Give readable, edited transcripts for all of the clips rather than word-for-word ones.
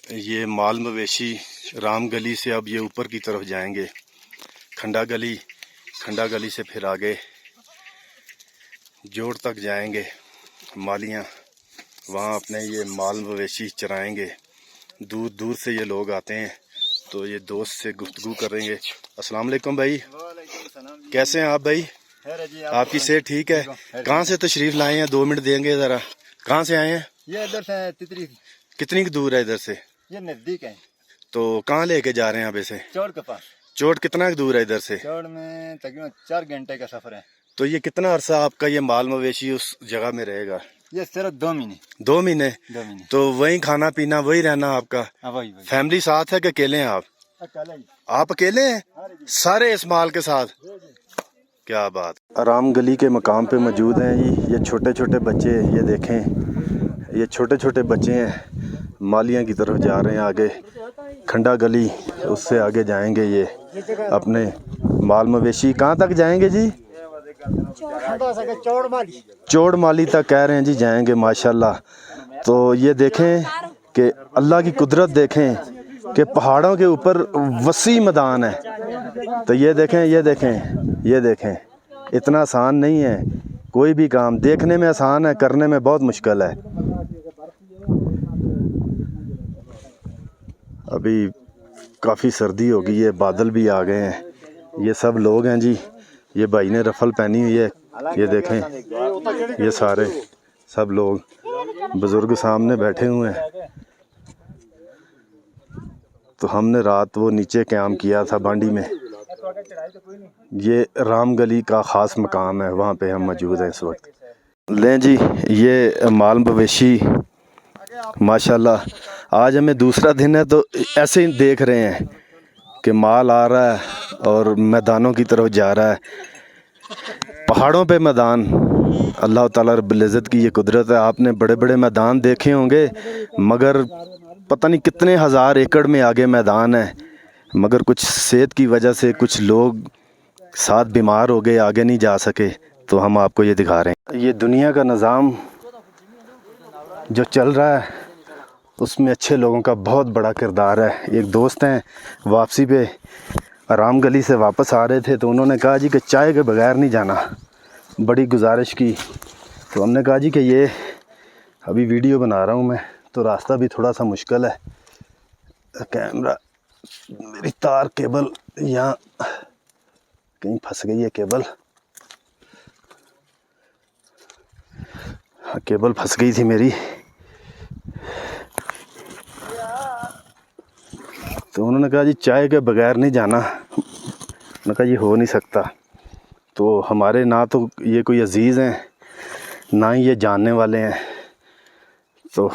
ये माल मवेशी राम गली से अब ये ऊपर की तरफ जाएंगे, खंडा गली से फिर आगे जोड़ तक जाएंगे। मालियाँ वहाँ अपने ये माल मवेशी चराएंगे। दूर दूर से ये लोग आते हैं, तो ये दोस्त से गुफ्तगू करेंगे। अस्सलाम वालेकुम भाई, कैसे हैं आप भाई? आपकी सेहत ठीक है? कहाँ से तशरीफ लाए हैं? 2 मिनट देंगे ज़रा। कहाँ से आए हैं? ये इधर से तितरी। कितनी दूर है इधर से? ये नजदीक है। तो कहाँ लेके जा रहे हैं आप इसे? चौड़ के पास। चोट कितना दूर है इधर से? चौड़ में तकरीबन 4 घंटे का सफर है। तो ये कितना अरसा आपका ये माल मवेशी उस जगह में रहेगा? ये सिर्फ 2 महीने। 2 महीने? 2 महीने। तो वही खाना पीना वही रहना आपका? वही। फैमिली साथ है कि अकेले हैं आप? आप अकेले हैं सारे इस माल के साथ? क्या बात। आराम गली के मकाम पे मौजूद हैं जी। ये छोटे छोटे बच्चे, ये देखें, ये छोटे छोटे बच्चे हैं, मालियाँ की तरफ जा रहे हैं। आगे खंडा गली, उससे आगे जाएंगे ये अपने माल मवेशी। कहाँ तक जाएंगे जी? चौड़ माली तक कह रहे हैं जी जाएंगे माशाल्लाह। तो ये देखें कि अल्लाह की कुदरत देखें कि पहाड़ों के ऊपर वसी मैदान है। तो ये देखें, ये देखें, ये देखें, इतना आसान नहीं है कोई भी काम। देखने में आसान है, करने में बहुत मुश्किल है। अभी काफ़ी सर्दी हो गई है, बादल भी आ गए हैं। ये सब लोग हैं जी। ये भाई ने रफल पहनी हुई है, ये देखें, ये सारे सब लोग बुजुर्ग सामने बैठे हुए हैं। तो हमने रात वो नीचे क़याम किया था बांडी में। ये राम गली का ख़ास मकाम है, वहाँ पे हम मौजूद हैं इस वक्त। लें जी, ये माल मवेशी माशाल्लाह आज हमें दूसरा दिन है, तो ऐसे ही देख रहे हैं कि माल आ रहा है और मैदानों की तरफ जा रहा है। पहाड़ों पे मैदान, अल्लाह ताला रब्बुल इज़्ज़त की ये कुदरत है। आपने बड़े बड़े मैदान देखे होंगे, मगर पता नहीं कितने हज़ार एकड़ में आगे मैदान है, मगर कुछ सेहत की वजह से कुछ लोग साथ बीमार हो गए, आगे नहीं जा सके। तो हम आपको ये दिखा रहे हैं। ये दुनिया का निज़ाम जो चल रहा है, उसमें अच्छे लोगों का बहुत बड़ा किरदार है। एक दोस्त हैं, वापसी पे आराम गली से वापस आ रहे थे, तो उन्होंने कहा जी कि चाय के बगैर नहीं जाना। बड़ी गुजारिश की, तो हमने कहा जी कि ये अभी वीडियो बना रहा हूँ मैं, तो रास्ता भी थोड़ा सा मुश्किल है। कैमरा, मेरी तार केबल यहाँ कहीं फंस गई है। केबल फंस गई थी मेरी। तो उन्होंने कहा जी चाय के बगैर नहीं जाना। मैंने कहा जी हो नहीं सकता। तो हमारे ना तो ये कोई अजीज़ हैं, ना ही ये जानने वाले हैं। तो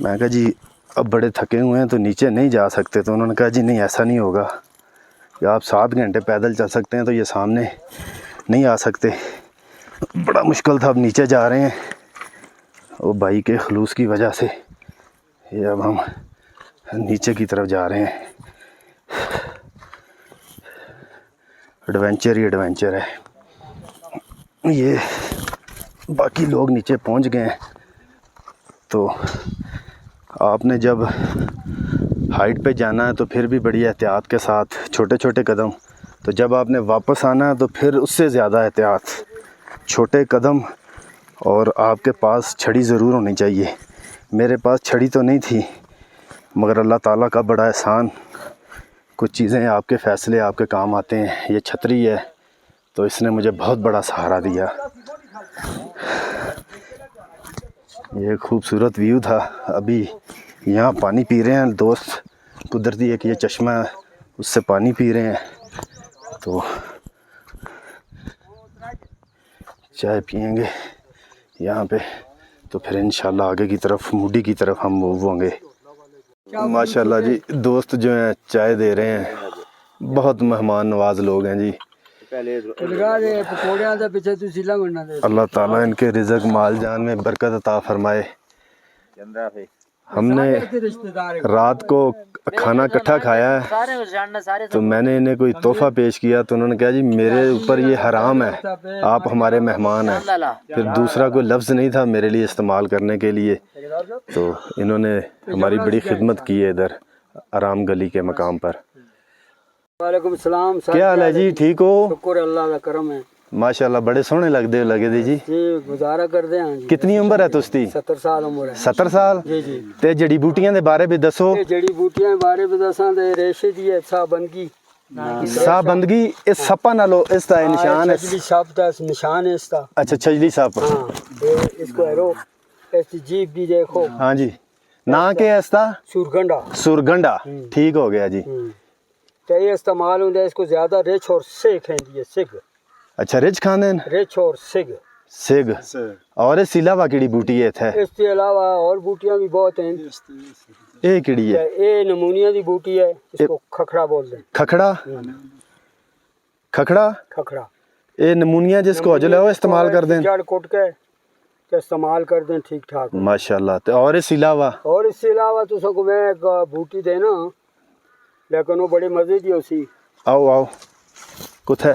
मैं कहा जी अब बड़े थके हुए हैं तो नीचे नहीं जा सकते। तो उन्होंने कहा जी नहीं, ऐसा नहीं होगा कि आप 7 घंटे पैदल चल सकते हैं, तो ये सामने नहीं आ सकते। बड़ा मुश्किल था, अब नीचे जा रहे हैं। वो भाई के खलूस की वजह से ये अब हम नीचे की तरफ जा रहे हैं। एडवेंचर ही एडवेंचर है ये। बाकी लोग नीचे पहुंच गए हैं। तो आपने जब हाइट पे जाना है तो फिर भी बड़ी एहतियात के साथ, छोटे छोटे कदम। तो जब आपने वापस आना है तो फिर उससे ज़्यादा एहतियात, छोटे कदम। और आपके पास छड़ी ज़रूर होनी चाहिए। मेरे पास छड़ी तो नहीं थी, मगर अल्लाह ताला का बड़ा एहसान, कुछ चीज़ें आपके फ़ैसले आपके काम आते हैं। ये छतरी है, तो इसने मुझे बहुत बड़ा सहारा दिया। ये खूबसूरत व्यू था। अभी यहाँ पानी पी रहे हैं दोस्त, कुदरती एक ये चश्मा है, उससे पानी पी रहे हैं। तो चाय पियेंगे यहाँ पे, तो फिर इंशाल्लाह आगे की तरफ मूडी की तरफ हम मूव होंगे। माशाल्लाह जी, दोस्त जो हैं चाय दे रहे हैं, बहुत मेहमान नवाज लोग हैं जी। अल्लाह ताला इनके रिज़्क़ माल जान में बरकत अता फरमाए। हमने रात को खाना इकट्ठा खाया है, तो मैंने इन्हें कोई तोहफा पेश किया तो उन्होंने कहा जी मेरे ऊपर ये हराम है, आप हमारे मेहमान हैं। फिर दूसरा कोई लफ्ज़ नहीं था मेरे लिए इस्तेमाल करने के लिए, तो इन्होंने हमारी बड़ी खिदमत की है इधर आराम गली के मकाम पर। वालेकुम सलाम। क्या हाल है जी, ठीक हो? शुक्र अल्लाह का करम है माशाल्लाह, बड़े सोहने लगे दी जी। जी, गुजारा कर दे हैं जी। कितनी उम्र है तुसदी? 70 साल उम्र है। 70 साल। जी जी। ते जड़ी बूटियां दे बारे भी दसो। ये जड़ी बूटियां बारे में दसां ते रेशे दी है साबंदगी साबंदगी इस सप्पा नालो इसदा निशान है। छजली साहब का निशान है इसका। अच्छा, छजली साहब। हाँ, ये इसको एरो इसकी जीभ भी देखो। हाँ जी। ना के इसदा सुरगंडा। सुरगंडा, ठीक हो गया जी। तो ये इस्तेमाल होता है, इसको ज्यादा रिच और सिग है ये सिग। अच्छा, रिच खाने रिच और सिग सिग और इस इलावा केड़ी बूटी है थे? इसके अलावा और बूटियां भी बहुत हैं। ये केड़ी है? ये नमूनिया की बूटी है, इसको खखड़ा बोलते हैं। खखड़ा खखड़ा खखड़ा ये नमूनिया जिसको अजल है वो इस्तेमाल कर दें, जड़ कुट के इस्तेमाल कर दें ठीक ठाक। माशाल्लाह। तो और इसके अलावा तो सबको मैं एक बूटी देना, लेकिन वो बड़ी मजे की उसी। आओ आओ कुछ है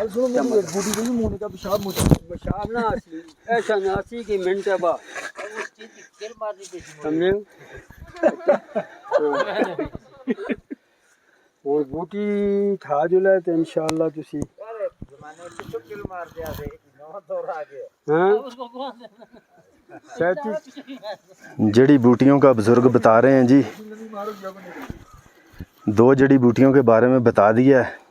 पेशाब ना आसी, ऐसा ना आसी कि मिनट है बा समझे। और बूटी था जो ले तो इंशाल्लाह तुसी जड़ी बूटियों का बुजुर्ग बता रहे हैं जी। 2 जड़ी बूटियों के बारे में बता दिया है।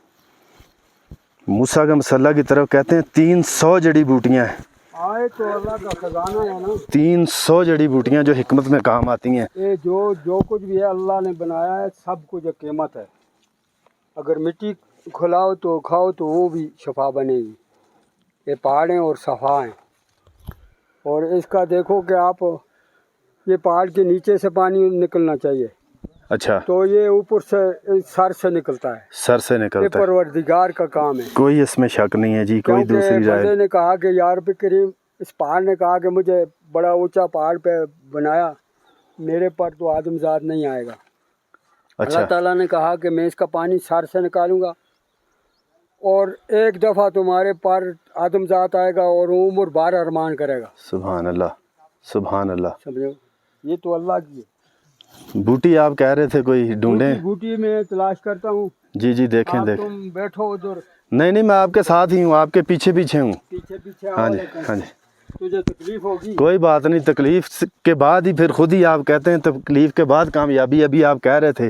मूसा का मसल्ला की तरफ कहते हैं 300 जड़ी बूटियां हैं। आए तो अल्लाह का खजाना है ना। 300 जड़ी बूटियां जो हिकमत में काम आती हैं। ये जो कुछ भी है अल्लाह ने बनाया है, सब कुछ एक कीमत है। अगर मिट्टी खिलाओ तो खाओ तो वो भी शफा बनेगी। ये पहाड़ें और सफ़ा हैं। और इसका देखो कि आप ये पहाड़ के नीचे से पानी निकलना चाहिए। अच्छा, तो ये ऊपर से सर से निकलता है। सर से निकलता है। ये परवरदिगार का काम है, कोई इसमें शक नहीं है जी। कोई दूसरी राय बंदे ने कहा कि यार पे करीम इस पहाड़ ने कहा कि मुझे बड़ा ऊंचा पहाड़ पे बनाया, मेरे पर तो आदमजात नहीं आएगा। अच्छा। अल्लाह ताला ने कहा कि मैं इसका पानी सर से निकालूंगा और एक दफ़ा तुम्हारे पर आदमजात आएगा और उम्र बार अरमान करेगा। सुभान अल्लाह, सुभान अल्लाह। समझो, ये तो अल्लाह की है। बूटी आप कह रहे थे कोई ढूंढे? बूटी में तलाश करता हूँ। जी जी, देखें आप देखें। तुम बैठो उधर। नहीं, मैं आपके साथ ही हूँ, आपके पीछे हूँ। पीछे हाँ जी, हाँ जी। तुझे तकलीफ होगी? कोई कोई बात नहीं, तकलीफ के बाद ही फिर खुद ही आप कहते हैं तकलीफ के बाद कामयाबी। अभी आप कह रहे थे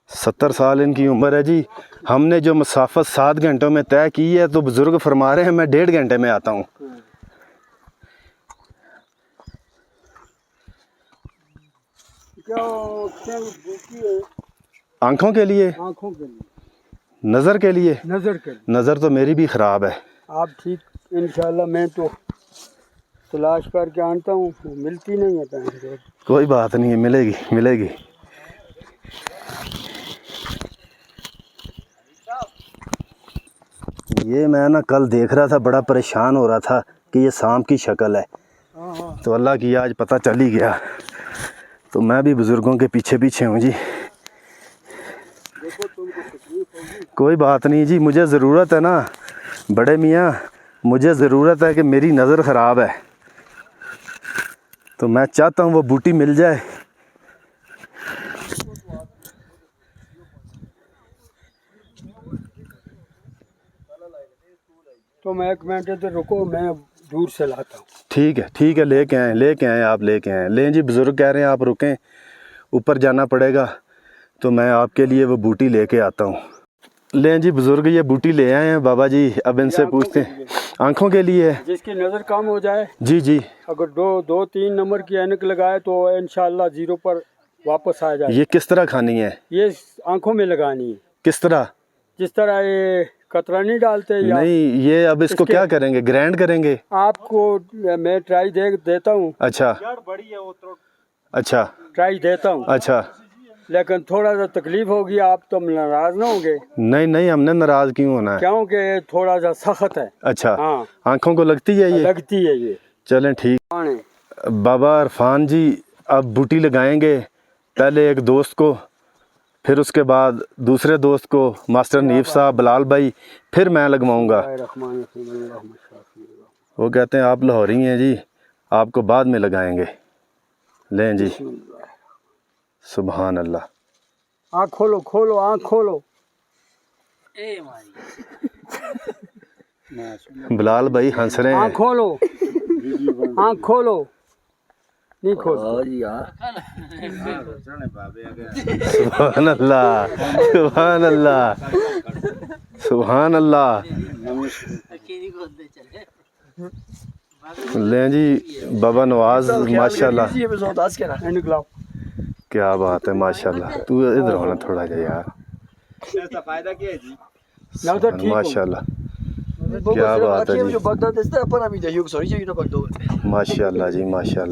70 साल इनकी उम्र है जी। हमने जो मसाफत 7 घंटों में तय की है, तो बुजुर्ग फरमा रहे हैं मैं 1.5 घंटे में आता हूँ। आंखों के लिए, नज़र के लिए। नज़र तो मेरी भी ख़राब है। आप ठीक, इंशाल्लाह मैं तो तलाश करके आता हूँ, मिलती नहीं है पैसे। कोई बात नहीं है, मिलेगी। ये मैं ना कल देख रहा था, बड़ा परेशान हो रहा था कि ये सांप की शक्ल है, तो अल्लाह की आज पता चल ही गया। तो मैं भी बुज़ुर्गों के पीछे हूँ जी। कोई बात नहीं जी, मुझे ज़रूरत है ना बड़े मियाँ, मुझे ज़रूरत है कि मेरी नज़र ख़राब है, तो मैं चाहता हूँ वो बूटी मिल जाए। तो मैं 1 मिनट इधर रुको, मैं दूर से लाता हूँ। ठीक है, लेके आए आप, लेके आए। लें जी, बुज़ुर्ग कह रहे हैं आप रुकें, ऊपर जाना पड़ेगा, तो मैं आपके लिए वो बूटी लेके आता हूँ। लें जी बुज़ुर्ग, ये बूटी ले आए हैं बाबा जी। अब इनसे पूछते हैं, आँखों के लिए है। जिसकी नज़र कम हो जाए, जी, अगर 2-3 नंबर की ऐनक लगाए तो इंशाल्लाह 0 पर वापस आ जाए। ये किस तरह खानी है? ये आँखों में लगानी है। किस तरह? जिस तरह ये कतरा नहीं डालते या नहीं, ये अब इसको क्या करेंगे, ग्राइंड करेंगे? आपको मैं ट्राई देता हूँ। अच्छा, ट्राई देता हूँ। अच्छा, लेकिन थोड़ा सा तकलीफ होगी, आप तो नाराज ना होंगे? नहीं, हमने नाराज क्यों होना है? क्योंकि थोड़ा सा सख्त है। अच्छा, हाँ, आँखों को लगती है ये? लगती है ये। चलें ठीक। पानी बाबा इरफान जी अब बूटी लगाएंगे, पहले एक दोस्त को, फिर उसके बाद दूसरे दोस्त को, मास्टर नीफ साहब, बिलाल भाई, फिर मैं लगवाऊंगा। वो कहते हैं आप लाहौरी हैं जी, आपको बाद में लगाएंगे। लें जी, सुभान अल्लाह। आँख खोलो, खोलो आँख खोलो। बिलाल भाई हंस रहे आँख हैं। खोलो, आँख खोलो, नहीं खोल। सुभान अल्लाह, सुभान अल्लाह, सुभान अल्लाह। लें जी बाबा नवाज, माशाल्लाह, निकलाओ। क्या बात है, माशाल्लाह। तू इधर होना थोड़ा जा यार, फायदा क्या है जी? ना तो ठीक हो। माशाल्लाह, क्या बात है जी, माशाल्लाह जी, माशाल्लाह।